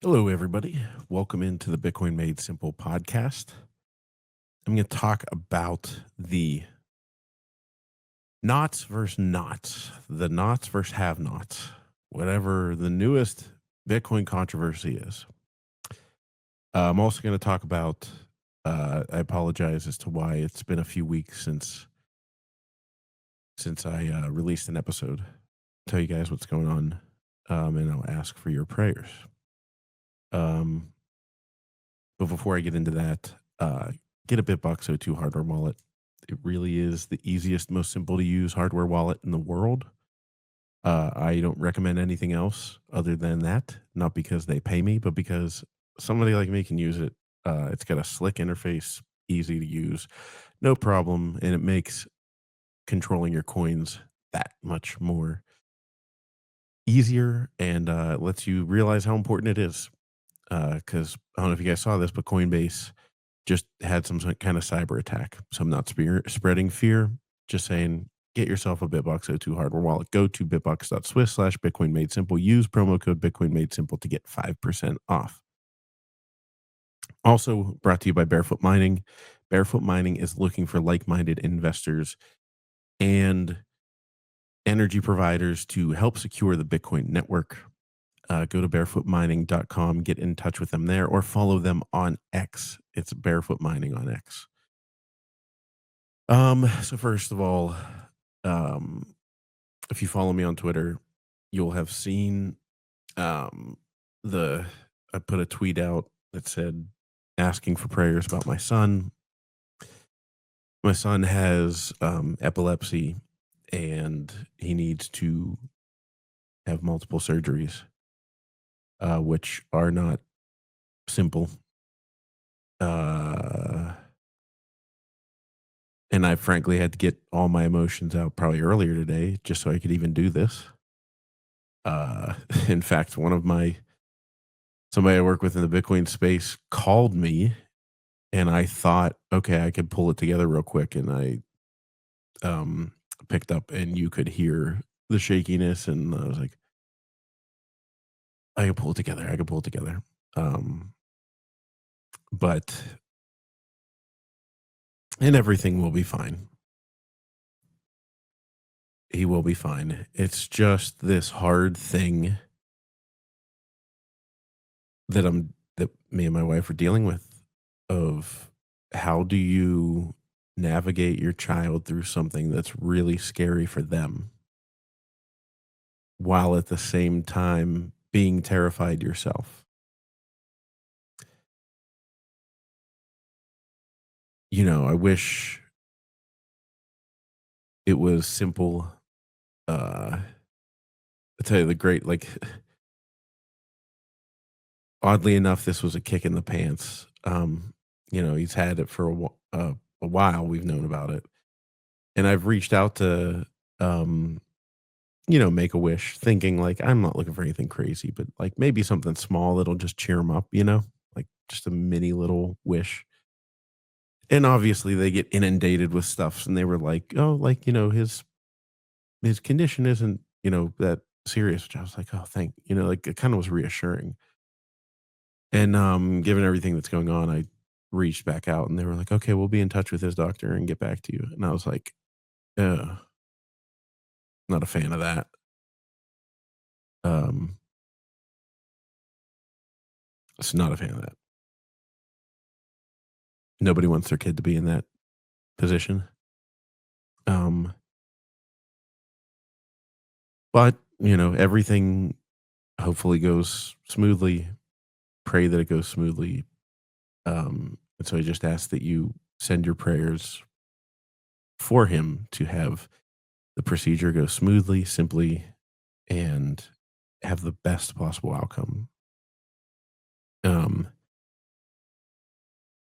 Hello, everybody. Welcome into the Bitcoin Made Simple podcast. I'm going to talk about the knots versus knots, the knots versus have nots, whatever the newest Bitcoin controversy is. I'm also going to talk about, I apologize as to why it's been a few weeks since I released an episode. Tell you guys what's going on, and I'll ask for your prayers. Um, but before I get into that, get a Bitbox02 hardware wallet. It really is the easiest, most simple to use hardware wallet in the world. I don't recommend anything else other than that, not because they pay me, but because somebody like me can use it. It's got a slick interface, easy to use, no problem, and it makes controlling your coins that much more easier and lets you realize how important it is. Because I don't know if you guys saw this, but Coinbase just had some kind of cyber attack. So I'm not spreading fear, just saying get yourself a Bitbox02 hardware wallet. Go to bitbox.swiss/Bitcoin made simple. Use promo code Bitcoin made simple to get 5% off. Also brought to you by Barefoot Mining. Barefoot Mining is looking for like minded investors and energy providers to help secure the Bitcoin network. Go to barefootmining.com, get in touch with them there, or follow them on X. It's Barefoot Mining on X. So first of all, um, if you follow me on Twitter, you'll have seen um the I put a tweet out that said asking for prayers about my son. My son has epilepsy and he needs to have multiple surgeries, which are not simple. Uh and I frankly had to get all my emotions out probably earlier today just so I could even do this. Uh in fact, one of my somebody I work with in the Bitcoin space called me and I thought, okay, I could pull it together real quick. And I um, picked up and you could hear the shakiness. And I was like, I can pull it together. I can pull it together. Um, but, and everything will be fine. He will be fine. It's just this hard thing that me and my wife are dealing with of how do you navigate your child through something that's really scary for them while at the same time being terrified yourself. I wish it was simple. I tell you the great, like, oddly enough, this was a kick in the pants. He's had it for a while. We've known about it, and I've reached out to, um, Make a Wish, thinking like I'm not looking for anything crazy, but like maybe something small that'll just cheer him up. Like just a mini little wish. And obviously, they get inundated with stuff, and they were like, "Oh, like his condition isn't, that serious," which I was like, "Oh, like, it kinda was reassuring. And, given everything that's going on, I reached back out and they were like, "Okay, we'll be in touch with his doctor and get back to you." And I was like, "Ugh, not a fan of that." Um, just not a fan of that. Nobody wants their kid to be in that position. Um, but, everything hopefully goes smoothly. Pray that it goes smoothly. And so I just ask that you send your prayers for him to have the procedure go smoothly, simply, and have the best possible outcome. Um,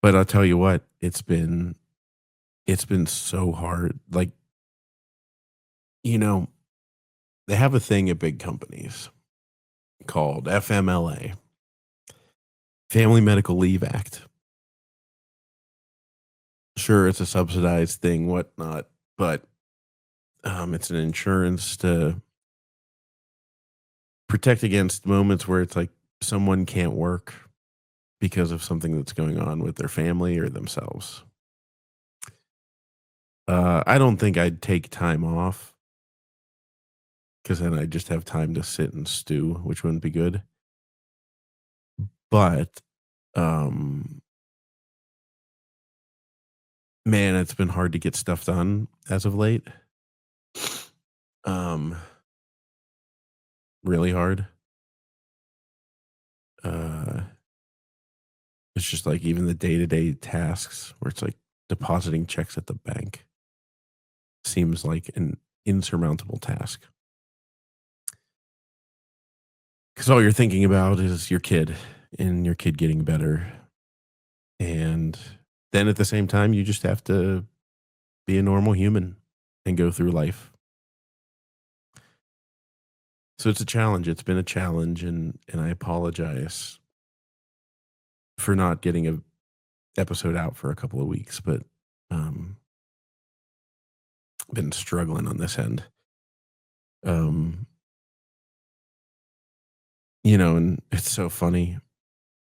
but I'll tell you what, it's been so hard. Like, you know, they have a thing at big companies called FMLA, Family Medical Leave Act. Sure, it's a subsidized thing, whatnot, but it's an insurance to protect against moments where it's like someone can't work because of something that's going on with their family or themselves. I don't think I'd take time off because then I just have time to sit and stew, which wouldn't be good. But um, man, it's been hard to get stuff done as of late. Um, really hard. Uh, it's just like even the day to day tasks where it's like depositing checks at the bank seems like an insurmountable task because all you're thinking about is your kid and your kid getting better. And then at the same time, you just have to be a normal human and go through life. So it's a challenge. It's been a challenge, and I apologize for not getting a episode out for a couple of weeks, but um, been struggling on this end. Um, and it's so funny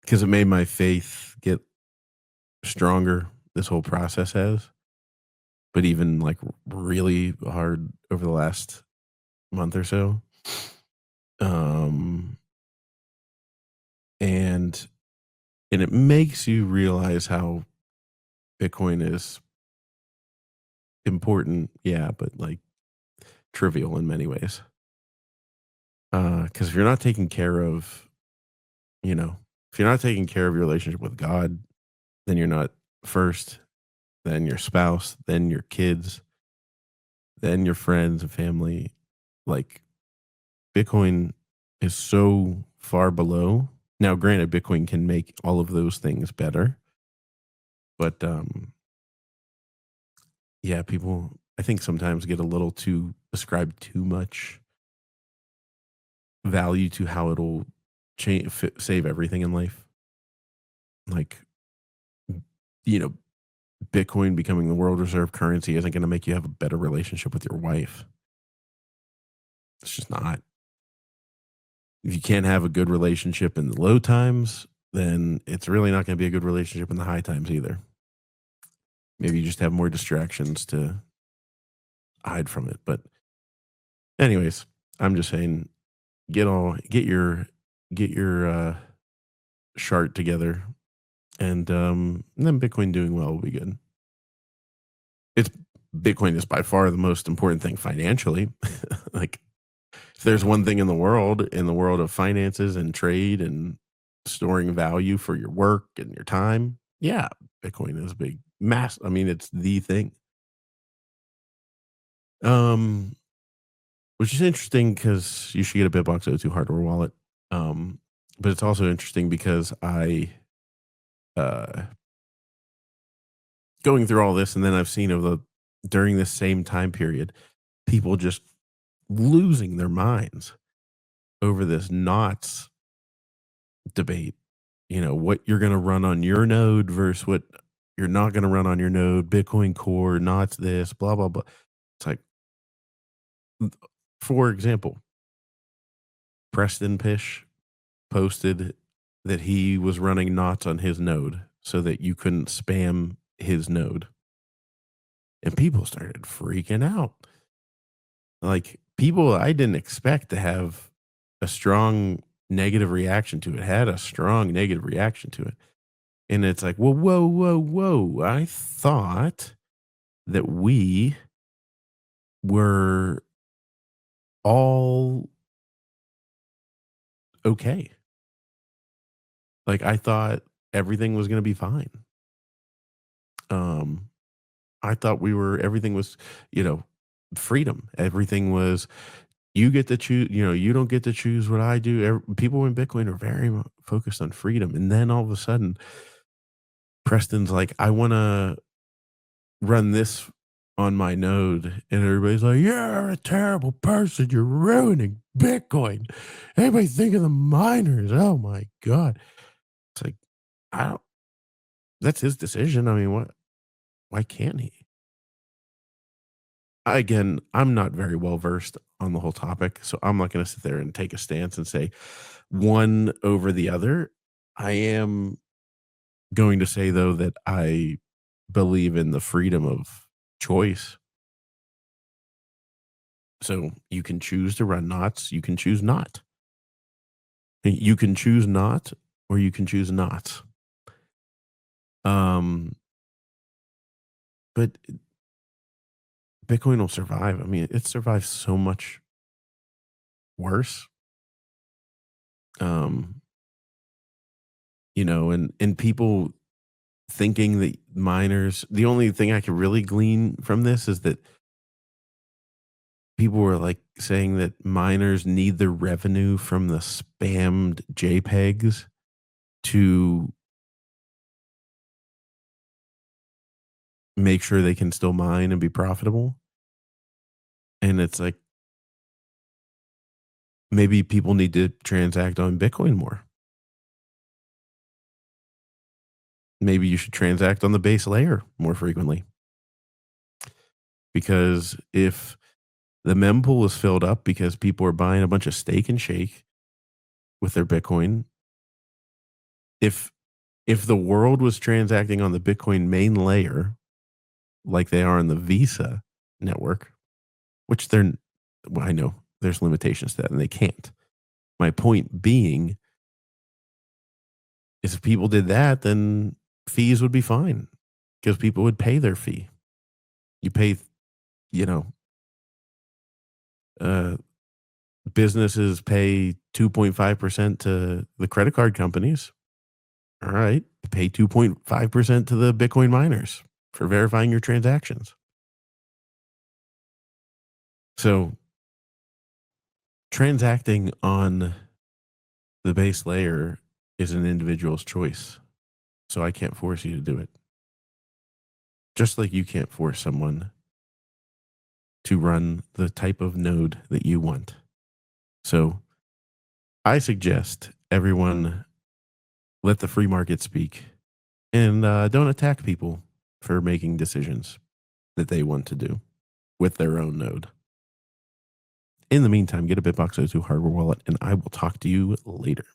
because it made my faith get stronger. This whole process has, but even like really hard over the last month or so. Um, and and it makes you realize how Bitcoin is important, yeah, but like trivial in many ways. Because if you're not taking care of, you know, if you're not taking care of your relationship with God, then you're not first, then your spouse, then your kids, then your friends and family. Like Bitcoin is so far below. Now, granted, Bitcoin can make all of those things better, but yeah, people I think sometimes get a little too ascribe too much value to how it'll save everything in life. Like, you know, Bitcoin becoming the world reserve currency isn't going to make you have a better relationship with your wife. It's just not. If you can't have a good relationship in the low times, then it's really not going to be a good relationship in the high times either. Maybe you just have more distractions to hide from it. But anyways, I'm just saying, get your chart together, and then Bitcoin doing well will be good. It's Bitcoin is by far the most important thing financially. Like if there's one thing in the world of finances and trade and storing value for your work and your time, yeah, Bitcoin is big. I mean, it's the thing. Um, which is interesting because you should get a Bitbox O2 hardware wallet. Um, but it's also interesting because I uh going through all this and then I've seen of the during this same time period, people just losing their minds over this knots debate. What you're going to run on your node versus what you're not going to run on your node, Bitcoin Core, knots this, blah, blah, blah. It's like, for example, Preston Pish posted that he was running knots on his node so that you couldn't spam his node. And people started freaking out. Like people I didn't expect to have a strong negative reaction to it, had a strong negative reaction to it. And it's like, well, whoa, whoa, whoa. I thought that we were all okay. Like I thought everything was gonna be fine. Um, I thought everything was, you know, freedom. Everything was you get to choose, you don't get to choose what I do. People in Bitcoin are very focused on freedom. And then all of a sudden, Preston's like, I wanna run this on my node, and everybody's like, "You're a terrible person. You're ruining Bitcoin." Everybody think of the miners. Oh my god! It's like I don't. That's his decision. I mean, what? Why can't he? again, I'm not very well versed on the whole topic, so I'm not going to sit there and take a stance and say one over the other. I am going to say though that I believe in the freedom of choice. So you can choose to run knots, you can choose not. You can choose not or you can choose not. Um, but Bitcoin will survive. I mean, it survives so much worse. Um, and people thinking that miners, the only thing I could really glean from this is that people were like saying that miners need the revenue from the spammed JPEGs to make sure they can still mine and be profitable. And it's like maybe people need to transact on Bitcoin more. Maybe you should transact on the base layer more frequently. Because if the mempool is filled up because people are buying a bunch of Steak and Shake with their Bitcoin, if if the world was transacting on the Bitcoin main layer like they are on the Visa network, which they're well, I know there's limitations to that and they can't. My point being is if people did that, then fees would be fine because people would pay their fee. You pay, you know, uh, businesses pay 2.5% to the credit card companies. All right, pay 2.5% to the Bitcoin miners for verifying your transactions. So transacting on the base layer is an individual's choice. So I can't force you to do it. Just like you can't force someone to run the type of node that you want. So I suggest everyone let the free market speak and don't attack people for making decisions that they want to do with their own node. In the meantime, get a BitBox O2 hardware wallet, and I will talk to you later.